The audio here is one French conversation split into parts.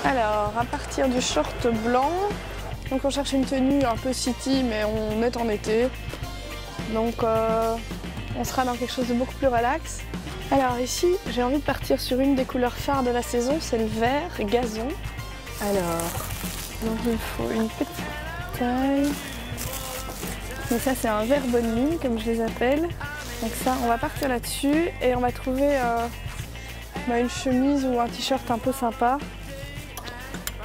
Alors, à partir du short blanc, donc on cherche une tenue un peu city, mais on est en été. Donc on sera dans quelque chose de beaucoup plus relax. Alors ici, j'ai envie de partir sur une des couleurs phares de la saison, c'est le vert gazon. Alors, donc il me faut une petite taille. Donc ça c'est un vert bonne mine, comme je les appelle. Donc ça, on va partir là-dessus et on va trouver une chemise ou un t-shirt un peu sympa.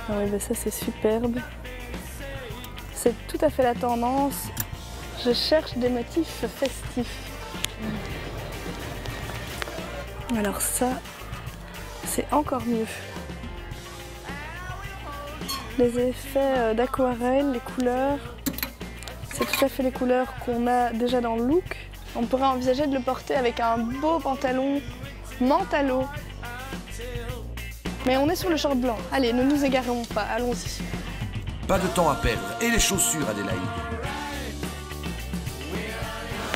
Ah oui, ça c'est superbe. C'est tout à fait la tendance. Je cherche des motifs festifs. Alors ça, c'est encore mieux. Les effets d'aquarelle, les couleurs, c'est tout à fait les couleurs qu'on a déjà dans le look. On pourrait envisager de le porter avec un beau pantalon Mentalo. Mais on est sur le short blanc. Allez, ne nous égarons pas, allons-y. Pas de temps à perdre. Et les chaussures, Adélaïde?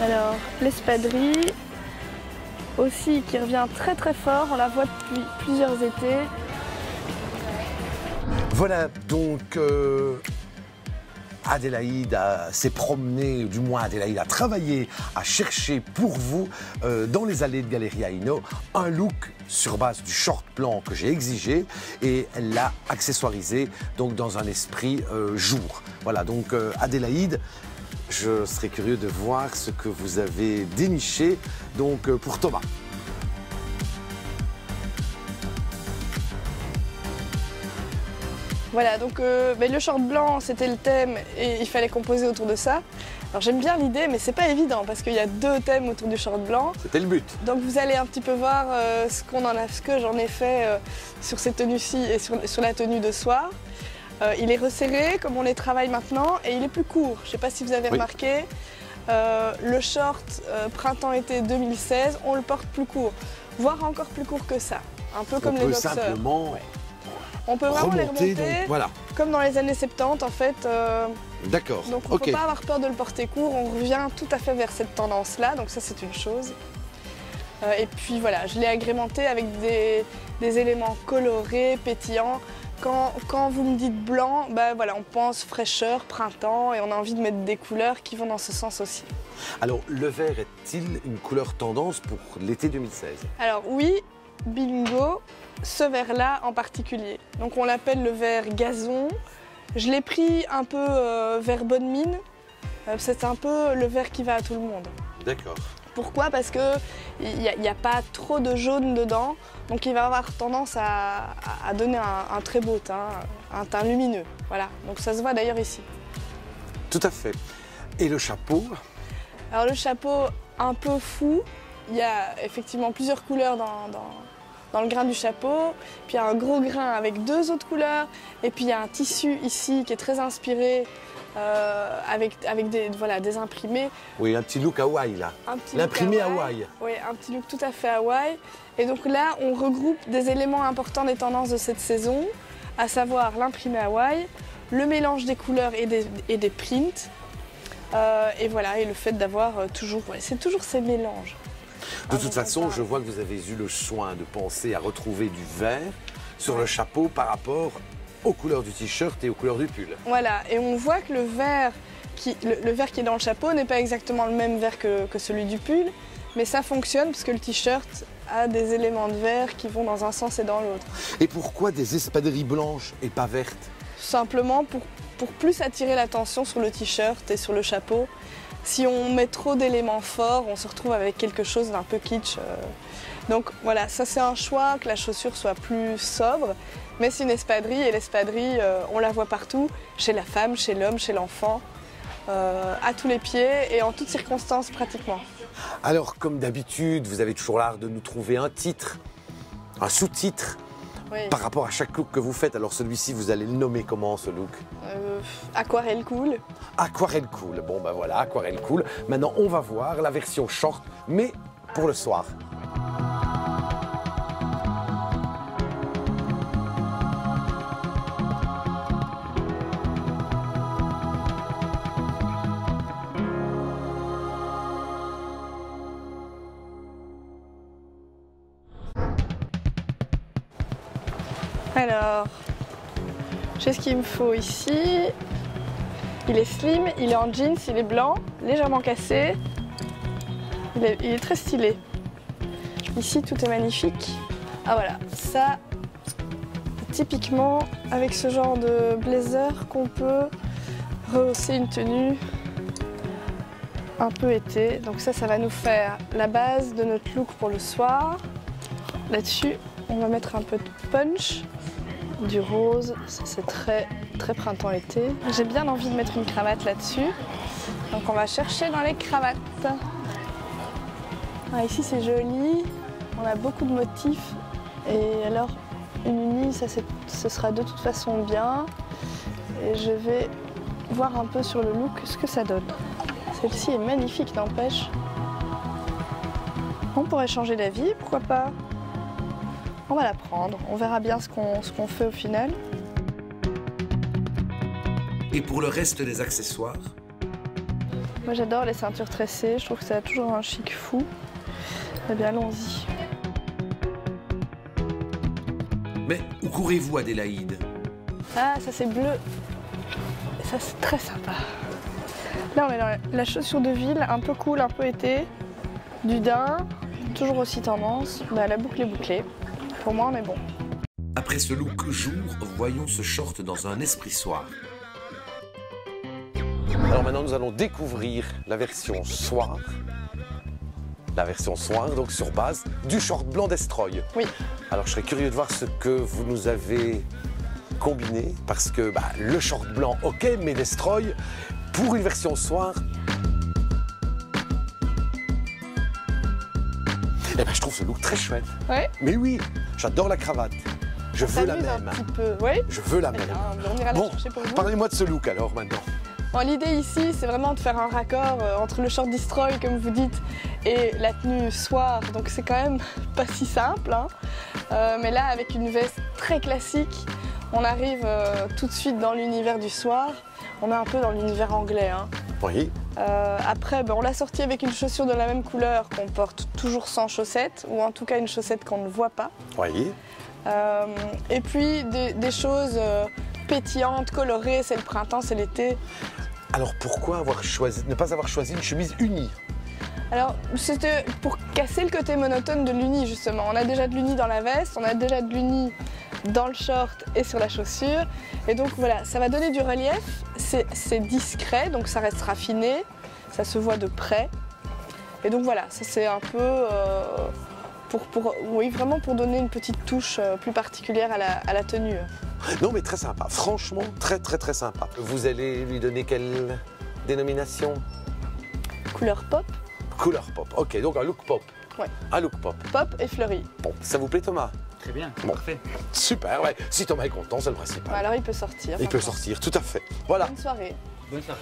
Alors, l'espadrille, aussi qui revient très très fort, on la voit depuis plusieurs étés. Voilà, donc Adélaïde s'est promenée, du moins Adélaïde a travaillé, à chercher pour vous, dans les allées de Galleria Aino, un look sur base du short blanc que j'ai exigé et elle l'a accessoirisé donc dans un esprit jour. Voilà, donc Adélaïde, je serais curieux de voir ce que vous avez déniché donc pour Thomas. Voilà, donc le short blanc c'était le thème et il fallait composer autour de ça. Alors j'aime bien l'idée, mais c'est pas évident parce qu'il y a deux thèmes autour du short blanc. C'était le but. Donc vous allez un petit peu voir ce que j'en ai fait sur ces tenues-ci et sur la tenue de soir. Il est resserré comme on les travaille maintenant et il est plus court. Je ne sais pas si vous avez remarqué, le short printemps-été 2016, on le porte plus court, voire encore plus court que ça. Un peu comme les boxeurs. Simplement on peut vraiment les remonter, donc, voilà. Comme dans les années 70 en fait. D'accord. Donc il ne faut pas avoir peur de le porter court, on revient tout à fait vers cette tendance-là, donc ça c'est une chose. Et puis voilà, je l'ai agrémenté avec des éléments colorés, pétillants. Quand vous me dites blanc, voilà, on pense fraîcheur, printemps, et on a envie de mettre des couleurs qui vont dans ce sens aussi. Alors, le vert est-il une couleur tendance pour l'été 2016? Alors oui, bingo, ce vert-là en particulier. Donc on l'appelle le vert gazon. Je l'ai pris un peu vert bonne mine. C'est un peu le vert qui va à tout le monde. D'accord. Pourquoi? Parce qu'il n'y a pas trop de jaune dedans, donc il va avoir tendance à donner un très beau teint, un teint lumineux. Voilà, donc ça se voit d'ailleurs ici. Tout à fait. Et le chapeau? Alors le chapeau, un peu fou. Il y a effectivement plusieurs couleurs dans le grain du chapeau. Puis il y a un gros grain avec deux autres couleurs. Et puis il y a un tissu ici qui est très inspiré. Avec des imprimés. Oui, un petit look Hawaï là. L'imprimé Hawaï. Oui, un petit look tout à fait Hawaï. Et donc là, on regroupe des éléments importants des tendances de cette saison, à savoir l'imprimé Hawaï, le mélange des couleurs et des prints. Et voilà, et le fait d'avoir toujours, c'est toujours ces mélanges. De toute façon, je vois que vous avez eu le soin de penser à retrouver du vert sur le chapeau par rapport aux couleurs du t-shirt et aux couleurs du pull. Voilà, et on voit que le vert qui est dans le chapeau n'est pas exactement le même vert que celui du pull, mais ça fonctionne parce que le t-shirt a des éléments de vert qui vont dans un sens et dans l'autre. Et pourquoi des espadrilles blanches et pas vertes? Simplement pour plus attirer l'attention sur le t-shirt et sur le chapeau. Si on met trop d'éléments forts, on se retrouve avec quelque chose d'un peu kitsch. Donc voilà, ça c'est un choix, que la chaussure soit plus sobre. Mais c'est une espadrille et l'espadrille, on la voit partout, chez la femme, chez l'homme, chez l'enfant, à tous les pieds et en toutes circonstances pratiquement. Alors comme d'habitude, vous avez toujours l'art de nous trouver un titre, un sous-titre par rapport à chaque look que vous faites. Alors celui-ci, vous allez le nommer comment ce look? Aquarelle cool. Aquarelle cool, bon ben voilà, aquarelle cool. Maintenant on va voir la version short, mais pour le soir. Alors, J'ai ce qu'il me faut ici. Il est slim, il est en jeans, il est blanc, légèrement cassé. Il est très stylé. Ici, tout est magnifique. Ah voilà, ça, typiquement, avec ce genre de blazer qu'on peut rehausser une tenue un peu été. Donc ça va nous faire la base de notre look pour le soir. Là-dessus, on va mettre un peu de punch, du rose. Ça, c'est très printemps-été. J'ai bien envie de mettre une cravate là-dessus. Donc on va chercher dans les cravates. Ah, ici, c'est joli. On a beaucoup de motifs. Et alors, une unie, ce sera de toute façon bien. Et je vais voir un peu sur le look ce que ça donne. Celle-ci est magnifique, n'empêche. On pourrait changer d'avis, pourquoi pas? On va la prendre, on verra bien ce qu'on fait au final. Et pour le reste des accessoires? Moi j'adore les ceintures tressées, je trouve que ça a toujours un chic fou. Eh bien allons-y. Mais où courez-vous, Adélaïde? Ah, ça c'est bleu. Ça c'est très sympa. Là on est dans la chaussure de ville, un peu cool, un peu été. Du daim, toujours aussi tendance. Bah, la boucle est bouclée. Pour moi on est bon. Après ce look jour, voyons ce short dans un esprit soir. Alors maintenant nous allons découvrir la version soir. La version soir, donc sur base du short blanc Destroy. Oui. Alors je serais curieux de voir ce que vous nous avez combiné, parce que le short blanc, ok, mais Destroy, pour une version soir, eh ben, je trouve ce look très chouette. Ouais. Mais oui, j'adore la cravate. Je veux la même. Un petit peu. Oui. Je veux la même. On ira la Bon, chercher pour vous. parlez-moi de ce look alors maintenant. Bon, l'idée ici, c'est vraiment de faire un raccord entre le short Destroy, comme vous dites, et la tenue soir. Donc c'est quand même pas si simple. Hein. Mais là, avec une veste très classique, on arrive tout de suite dans l'univers du soir. On est un peu dans l'univers anglais. Hein. Oui. Après, on l'a sorti avec une chaussure de la même couleur qu'on porte toujours sans chaussettes, ou en tout cas une chaussette qu'on ne voit pas. Oui. Et puis des choses pétillantes, colorées, c'est le printemps, c'est l'été. Alors pourquoi ne pas avoir choisi une chemise unie? Alors c'était pour casser le côté monotone de l'uni justement. On a déjà de l'uni dans la veste, on a déjà de l'uni dans le short et sur la chaussure. Et donc voilà, ça va donner du relief, c'est discret, donc ça reste raffiné, ça se voit de près. Et donc voilà, ça c'est un peu oui, vraiment pour donner une petite touche plus particulière à la tenue. Non mais très sympa, franchement très sympa. Vous allez lui donner quelle dénomination? Couleur pop. Couleur pop, ok, donc un look pop. Ouais. Un look pop. Pop et fleuri. Bon, ça vous plaît Thomas? Très bien, bon. Parfait. Super, ouais. Si Thomas est content, c'est le principal. Alors il peut sortir. Il peut sortir, tout à fait. Voilà. Bonne soirée. Bonne soirée.